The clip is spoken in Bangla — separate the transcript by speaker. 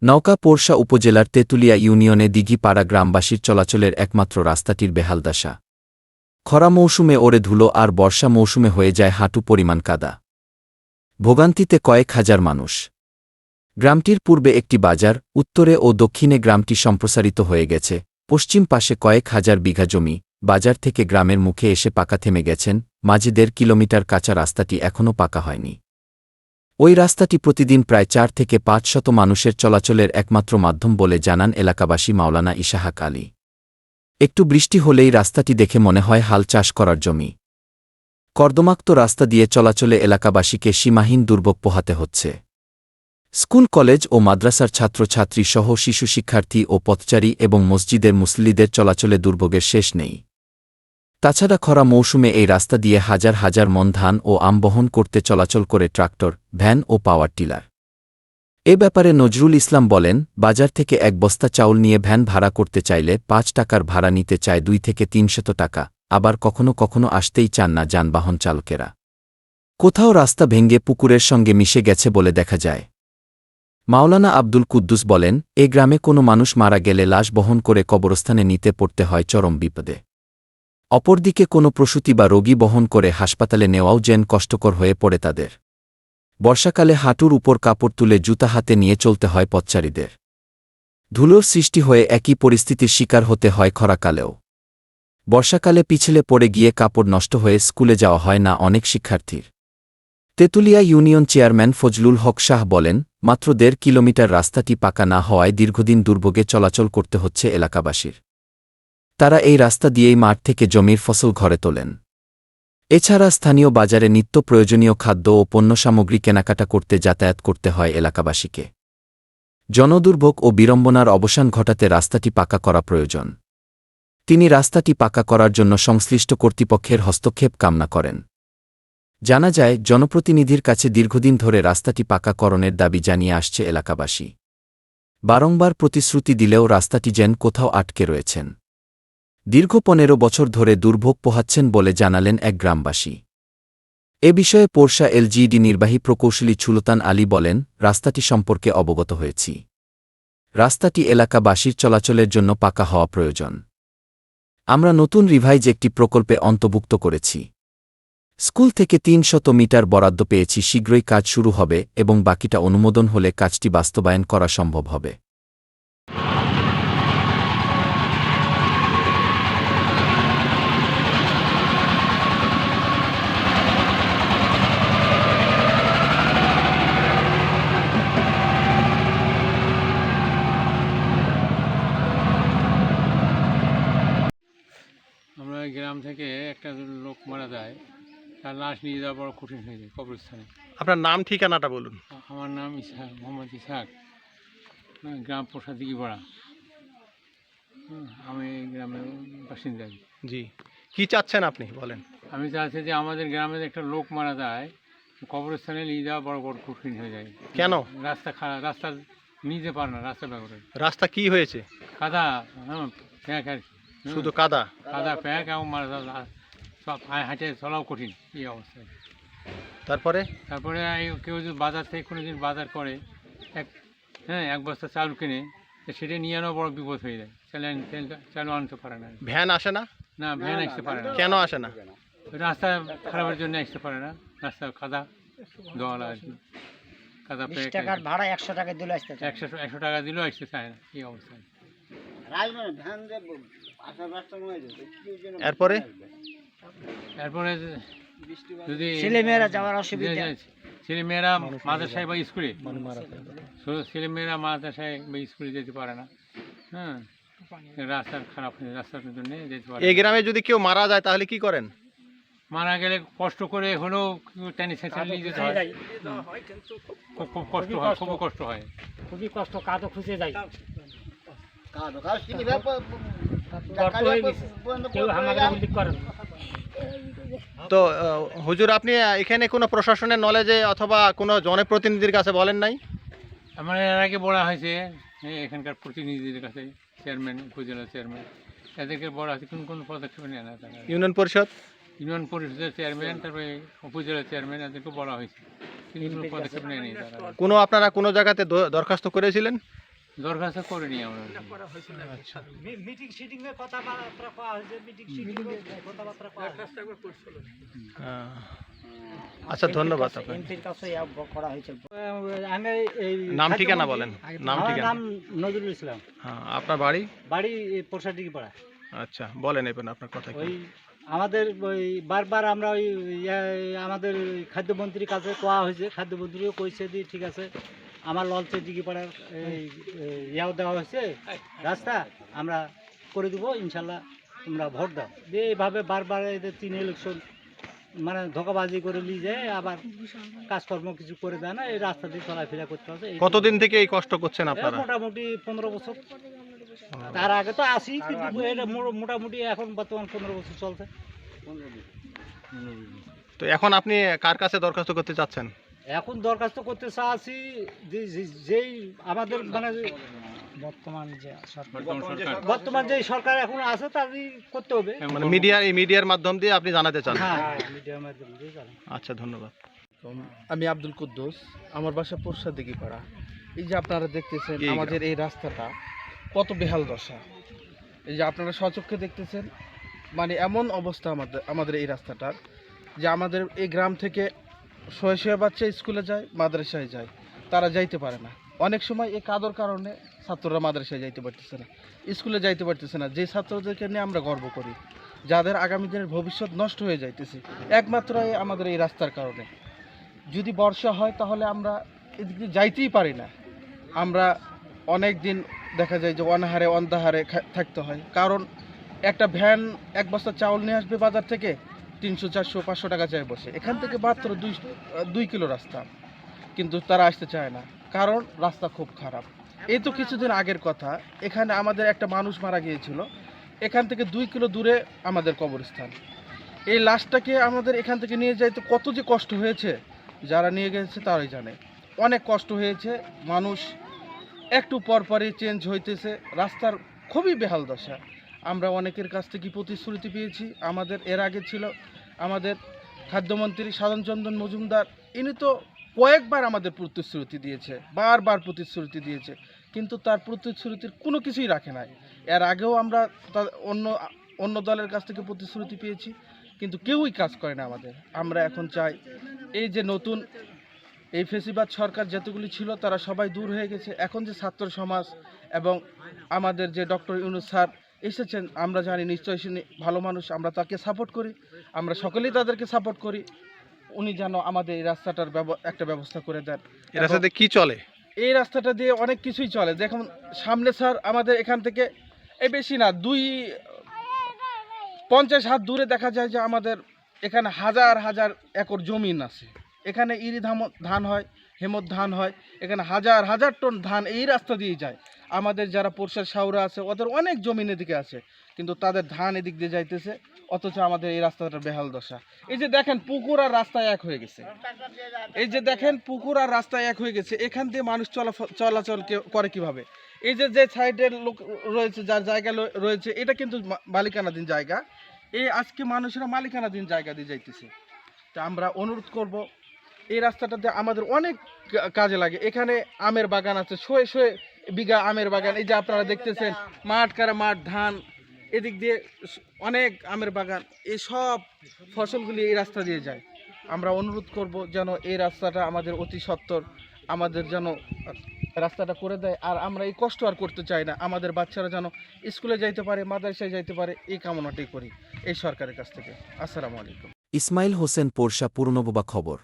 Speaker 1: নওগাঁ পোরশা উপজেলার তেঁতুলিয়া ইউনিয়নে দিঘিপাড়া গ্রামবাসীর চলাচলের একমাত্র রাস্তাটির বেহাল দশা। খরা মৌসুমে ওড়ে ধুলো আর বর্ষা মৌসুমে হয়ে যায় হাঁটু পরিমাণ কাদা। ভোগান্তিতে কয়েক হাজার মানুষ। গ্রামটির পূর্বে একটি বাজার, উত্তরে ও দক্ষিণে গ্রামটি সম্প্রসারিত হয়ে গেছে। পশ্চিম পাশে কয়েক হাজার বিঘা জমি। বাজার থেকে গ্রামের মুখে এসে পাকা থেমে গেছেন। মাঝে ১.৫ কিলোমিটার কাঁচা রাস্তাটি এখনও পাকা হয়নি। ওই রাস্তাটি প্রতিদিন প্রায় ৪ থেকে ৫০০ মানুষের চলাচলের একমাত্র মাধ্যম বলে জানান এলাকাবাসী মাওলানা ইশাহাক আলী। একটু বৃষ্টি হলেই রাস্তাটি দেখে মনে হয় হাল চাষ করার জমি। কর্দমাক্ত রাস্তা দিয়ে চলাচলে এলাকাবাসীকে সীমাহীন দুর্ভোগ পোহাতে হচ্ছে। স্কুল, কলেজ ও মাদ্রাসার ছাত্রছাত্রী সহ শিশু শিক্ষার্থী ও পথচারী এবং মসজিদের মুসল্লিদের চলাচলে দুর্ভোগের শেষ নেই। তাছাড়া খরা মৌসুমে এই রাস্তা দিয়ে হাজার হাজার মন ধান ও আম বহন করতে চলাচল করে ট্রাক্টর, ভ্যান ও পাওয়ার টিলার। এ ব্যাপারে নজরুল ইসলাম বলেন, বাজার থেকে ১ বস্তা চাউল নিয়ে ভ্যান ভাড়া করতে চাইলে ৫ টাকার ভাড়া নিতে চায় ২ থেকে ৩০০ টাকা। আবার কখনো কখনো আসতেই চান না যানবাহন চালকেরা। কোথাও রাস্তা ভেঙে পুকুরের সঙ্গে মিশে গেছে বলে দেখা যায়। মাওলানা আব্দুল কুদ্দুস বলেন, এ গ্রামে কোনো মানুষ মারা গেলে লাশ বহন করে কবরস্থানে নিতে পড়তে হয় চরম বিপদে। অপরদিকে কোনো প্রসূতি বা রোগী বহন করে হাসপাতালে নেওয়াও যেন কষ্টকর হয়ে পড়ে তাদের। বর্ষাকালে হাঁটুর উপর কাপড় তুলে জুতা হাতে নিয়ে চলতে হয় পথচারীদের। ধুলোর সৃষ্টি হয়ে একই পরিস্থিতির শিকার হতে হয় খরাকালেও। বর্ষাকালে পিছলে পড়ে গিয়ে কাপড় নষ্ট হয়ে স্কুলে যাওয়া হয় না অনেক শিক্ষার্থীর। তেঁতুলিয়া ইউনিয়ন চেয়ারম্যান ফজলুল হক শাহ বলেন, মাত্র ১.৫ কিলোমিটার রাস্তাটি পাকা না হওয়ায় দীর্ঘদিন দুর্ভোগে চলাচল করতে হচ্ছে এলাকাবাসীর। তারা এই রাস্তা দিয়েই মাঠ থেকে জমির ফসল ঘরে তোলেন। এছাড়া স্থানীয় বাজারে নিত্য প্রয়োজনীয় খাদ্য ও পণ্যসামগ্রী কেনাকাটা করতে যাতায়াত করতে হয় এলাকাবাসীকে। জনদুর্ভোগ ও বিড়ম্বনার অবসান ঘটাতে রাস্তাটি পাকা করা প্রয়োজন। তিনি রাস্তাটি পাকা করার জন্য সংশ্লিষ্ট কর্তৃপক্ষের হস্তক্ষেপ কামনা করেন। জানা যায়, জনপ্রতিনিধির কাছে দীর্ঘদিন ধরে রাস্তাটি পাকাকরণের দাবি জানিয়ে আসছে এলাকাবাসী। বারংবার প্রতিশ্রুতি দিলেও রাস্তাটি যেন কোথাও আটকে রয়েছেন। দীর্ঘ ১৫ বছর ধরে দুর্ভোগ পোহাচ্ছেন বলে জানালেন এক গ্রামবাসী। এ বিষয়ে পোরশা এলজিইডি নির্বাহী প্রকৌশলী সুলতান আলী বলেন, রাস্তাটি সম্পর্কে অবগত হয়েছি। রাস্তাটি এলাকাবাসীর চলাচলের জন্য পাকা হওয়া প্রয়োজন। আমরা নতুন রিভাইজ একটি প্রকল্পে অন্তর্ভুক্ত করেছি। স্কুল থেকে ৩০০ মিটার বরাদ্দ পেয়েছি। শীঘ্রই কাজ শুরু হবে এবং বাকিটা অনুমোদন হলে কাজটি বাস্তবায়ন করা সম্ভব হবে।
Speaker 2: আমরা গ্রাম থেকে একটা লোক মারা যায়, তার লাশ নিয়ে যাওয়া বড় কঠিন হয়ে যায় কবরস্থানে।
Speaker 3: আপনার নাম ঠিকানাটা বলুন।
Speaker 2: আমার নাম ইসহাক, মোহাম্মদ ইসহাক, গ্রাম পোরশা দিঘিপাড়া। আমি এই গ্রামের বাসিন্দা।
Speaker 3: জি, কি চাচ্ছেন আপনি বলেন?
Speaker 2: আমি চাচ্ছি যে আমাদের গ্রামে একটা লোক মারা যায়, কবরস্থানে নিয়ে যাওয়া বড় বড় কঠিন হয়ে যায়।
Speaker 3: কেন?
Speaker 2: রাস্তা খারাপ, রাস্তা নিতে পারে না, রাস্তা ব্যাপারে
Speaker 3: রাস্তা কি হয়েছে?
Speaker 2: কাদা, প্যাক আর কি।
Speaker 3: শুধু কাদা?
Speaker 2: কাদা, প্যাক এবং মারা সব হাঁটে চলাও কঠিন এই অবস্থায়।
Speaker 3: তারপরে
Speaker 2: তারপরে কেউ যদি বাজার থেকে কোনো দিন বাজার করে, এক বস্তা চাল কিনে, তো সেটা নিয়ে আনাও বড় বিপদ হয়ে যায়। চালও আনতে পারে না।
Speaker 3: ভ্যান আসে না?
Speaker 2: না, ভ্যান আসতে পারে না।
Speaker 3: কেন আসে না?
Speaker 2: রাস্তা খারাপের জন্য আসতে পারে না। রাস্তা কাদা দোয়ালা আর কি, কাদা প্যাক।
Speaker 4: টাকার ভাড়া ১০০ টাকা দিলে আসতে
Speaker 2: ১০০ টাকা দিলেও আসতে চায় না এই অবস্থায়।
Speaker 3: এরপরে
Speaker 2: এরপরে যদি
Speaker 4: ছেলেমেয়েরা যাওয়ার অসুবিধা।
Speaker 2: ছেলেমেয়েরা মাদ্রাসায় বা স্কুলে, ছেলেমেয়েরা মাদ্রাসায় বা স্কুলে যেতে পারে না। রাস্তার খারাপ হয়ে, রাস্তার জন্য যেতে পারে।
Speaker 3: এই গ্রামে যদি কেউ মারা যায় তাহলে কি করেন?
Speaker 2: মারা গেলে কষ্ট করে হলেও টেনে ছেঁচড়ে নিয়ে যেতে হয়। খুব কষ্ট হয়, খুব কষ্ট হয়,
Speaker 4: খুবই কষ্ট। কাদো খুঁজে যায়।
Speaker 3: তো হুজুর, আপনি এখানে কোনো প্রশাসনের নলেজে অথবা কোনো জনপ্রতিনিধির কাছে বলেন নাই?
Speaker 2: আমার এর আগে বলা হয়েছে এখানকার প্রতিনিধিদের কাছে, চেয়ারম্যান, উপজেলা চেয়ারম্যান, এদেরকে বলা হয়েছে। কোন পদক্ষেপ নেয় না তারা।
Speaker 3: ইউনিয়ন পরিষদ,
Speaker 2: ইউনিয়ন পরিষদের চেয়ারম্যান, তারপরে উপজেলা চেয়ারম্যান, এদেরকে বলা হয়েছে, কিন্তু কোনো পদক্ষেপ নেয়নি তারা।
Speaker 3: আপনারা কোনো জায়গাতে দরখাস্ত করেছিলেন?
Speaker 2: দরখাস্ত করিনি আমরা।
Speaker 3: আচ্ছা, ধন্যবাদ আপনাকে।
Speaker 4: এমপির কাছে করা হয়েছিল।
Speaker 5: আমি এই
Speaker 3: নাম ঠিকানা বলেন, নাম
Speaker 5: আমার
Speaker 3: ঠিকানা।
Speaker 5: নাম নজরুল ইসলাম,
Speaker 3: হ্যাঁ, আপনার বাড়ি?
Speaker 5: বাড়ি পোষাটিকি পাড়া।
Speaker 3: আচ্ছা, বলেন এবার আপনার কথা কি?
Speaker 5: ওই আমাদের ওই বারবার আমরা ওই আমাদের ওই খাদ্যমন্ত্রীর কাছে কোয়া হয়েছে, খাদ্যমন্ত্রীও কইছে যে ঠিক আছে আমার লঞ্চে ডিগি পাড়ার এই ইয়াও দেওয়া হয়েছে রাস্তা, আমরা করে দেবো, ইনশাল্লাহ তোমরা ভোট দাও। দিয়ে এইভাবে বারবার এদের 3 ইলেকশন মানে ধোকাবাজি করে নিয়ে যায়, আবার কাজকর্ম কিছু করে দেয় না, এই রাস্তা দিয়ে চলাফেরা করতে হবে।
Speaker 3: কতদিন থেকে এই কষ্ট করছেন আপনারা?
Speaker 5: মোটামুটি 15 বছর। তার আগে তো আসি, কিন্তু এটা মোটামুটি এখন বর্তমান 15 বছর চলছে।
Speaker 3: তো এখন আপনি কার কাছে দরখাস্ত করতে চাচ্ছেন?
Speaker 5: এখন দরখাস্ত করতে চাচ্ছি যেই আমাদের মানে
Speaker 4: বর্তমান যে সরকার
Speaker 5: বর্তমান যে সরকার এখন আছে তারই করতে হবে।
Speaker 3: মানে এই মিডিয়ার মাধ্যম দিয়ে আপনি জানাতে চান?
Speaker 5: হ্যাঁ, মিডিয়ার মাধ্যমে দিয়ে জানাই।
Speaker 3: আচ্ছা, ধন্যবাদ।
Speaker 6: আমি আব্দুল কুদ্দুস, আমার বাসা পোরশাদিঘি পাড়া। এই যে আপনারা দেখতেছেন
Speaker 3: এই
Speaker 6: আমাদের এই রাস্তাটা কত বেহাল দশা, এই যে আপনারা স্বচক্ষে দেখতেছেন, মানে এমন অবস্থা আমাদের এই রাস্তাটার যে আমাদের এই গ্রাম থেকে শয়ে বাচ্চা স্কুলে যায়, মাদ্রাসায় যায়, তারা যাইতে পারে না। অনেক সময় এই কাদর কারণে ছাত্ররা মাদ্রাসায় যাইতে পারতেছে না, স্কুলে যাইতে পারতেছে না, যে ছাত্রদেরকে নিয়ে আমরা গর্ব করি, যাদের আগামী দিনের ভবিষ্যৎ নষ্ট হয়ে যাইতেছে একমাত্র আমাদের এই রাস্তার কারণে। যদি বর্ষা হয় তাহলে আমরা এদিকে যাইতেই পারি না, আমরা অনেক দিন দেখা যায় যে অনাহারে অন্ধাহারে থাকতে হয়, কারণ একটা ভ্যান 1 বস্তা চাউল নিয়ে আসবে বাজার থেকে 300, 400, 500 টাকা চাই বসে, এখান থেকে মাত্র 2 কিলো রাস্তা, কিন্তু তারা আসতে চায় না, কারণ রাস্তা খুব খারাপ। এই তো কিছুদিন আগের কথা, এখানে আমাদের একটা মানুষ মারা গিয়েছিল, এখান থেকে 2 কিলো দূরে আমাদের কবরস্থান। এই লাশটাকে আমাদের এখান থেকে নিয়ে যাইতে কত যে কষ্ট হয়েছে, যারা নিয়ে গেছে তারাই জানে, অনেক কষ্ট হয়েছে। মানুষ একটু পরপরই চেঞ্জ হইতেছে, রাস্তার খুবই বেহাল দশা। আমরা অনেকের কাছ থেকে প্রতিশ্রুতি পেয়েছি, আমাদের এর আগে ছিল আমাদের খাদ্যমন্ত্রী সাধনচন্দন মজুমদার, ইনি তো কয়েকবার আমাদের প্রতিশ্রুতি দিয়েছে, বারবার প্রতিশ্রুতি দিয়েছে, কিন্তু তার প্রতিশ্রুতির কোনো কিছুই রাখে নাই। এর আগেও আমরা অন্য দলের কাছ থেকে প্রতিশ্রুতি পেয়েছি, কিন্তু কেউই কাজ করে না আমাদের। আমরা এখন চাই এই যে নতুন এই ফেসিবাদ সরকার যতগুলি ছিল তারা সবাই দূর হয়ে গেছে, এখন যে ছাত্র সমাজ এবং আমাদের যে ডক্টর ইউনূস স্যার এসেছেন, আমরা জানি নিশ্চয়ই তিনি ভালো মানুষ, আমরা তাকে সাপোর্ট করি, আমরা সকলেই তাদেরকে সাপোর্ট করি। উনি যেন আমাদের এই রাস্তাটার একটা ব্যবস্থা করে দেন।
Speaker 3: এই রাস্তাতে কি চলে?
Speaker 6: এই রাস্তাটা দিয়ে অনেক কিছুই চলে, দেখুন সামনে স্যার আমাদের এখান থেকে এই বেশি না 250 হাত দূরে দেখা যায় যে আমাদের এখানে হাজার হাজার একর জমিন আছে, এখানে ইরি ধান হয়, হেমত ধান হয়, এখানে হাজার হাজার টন ধান এই রাস্তা দিয়ে যায়। আমাদের যারা পোরশার শাউরা আছে ওদের অনেক জমিন এদিকে আছে, কিন্তু তাদের ধান এদিক দিয়ে যাইতেছে, অথচ আমাদের এই রাস্তাটার বেহাল দশা। এই যে দেখেন পুকুর আর রাস্তায় এক হয়ে গেছে, এই যে দেখেন পুকুর আর রাস্তায় এক হয়ে গেছে, এখান দিয়ে মানুষ চলাচল করে কিভাবে? এই যে সাইডের লোক রয়েছে, যার জায়গা রয়েছে, এটা কিন্তু মালিকানাধীন জায়গা, এই আজকে মানুষেরা মালিকানাধীন জায়গা দিয়ে যাইতেছে। তা আমরা অনুরোধ করব, এই রাস্তাটাতে আমাদের অনেক কাজে লাগে। এখানে আমের বাগান আছে, শয়ে বিঘা আমের বাগান, এই যে আপনারা দেখতেছেন মাঠ কারা মাঠ, ধান, এদিক দিয়ে অনেক আমের বাগান, এই সব ফসলগুলি এই রাস্তা দিয়ে যায়। আমরা অনুরোধ করব যেন এই রাস্তাটা আমাদের অতি সত্বর আমাদের যেন রাস্তাটা করে দেয়, আর আমরা এই কষ্ট আর করতে চাই না, আমাদের বাচ্চারা যেন স্কুলে যাইতে পারে, মাদ্রাসায় যাইতে পারে, এই কামনাটাই করি এই সরকারের কাছ থেকে। আসসালামু আলাইকুম।
Speaker 1: ইসমাইল হোসেন, পোরশা, পূর্ণবোবা খবর।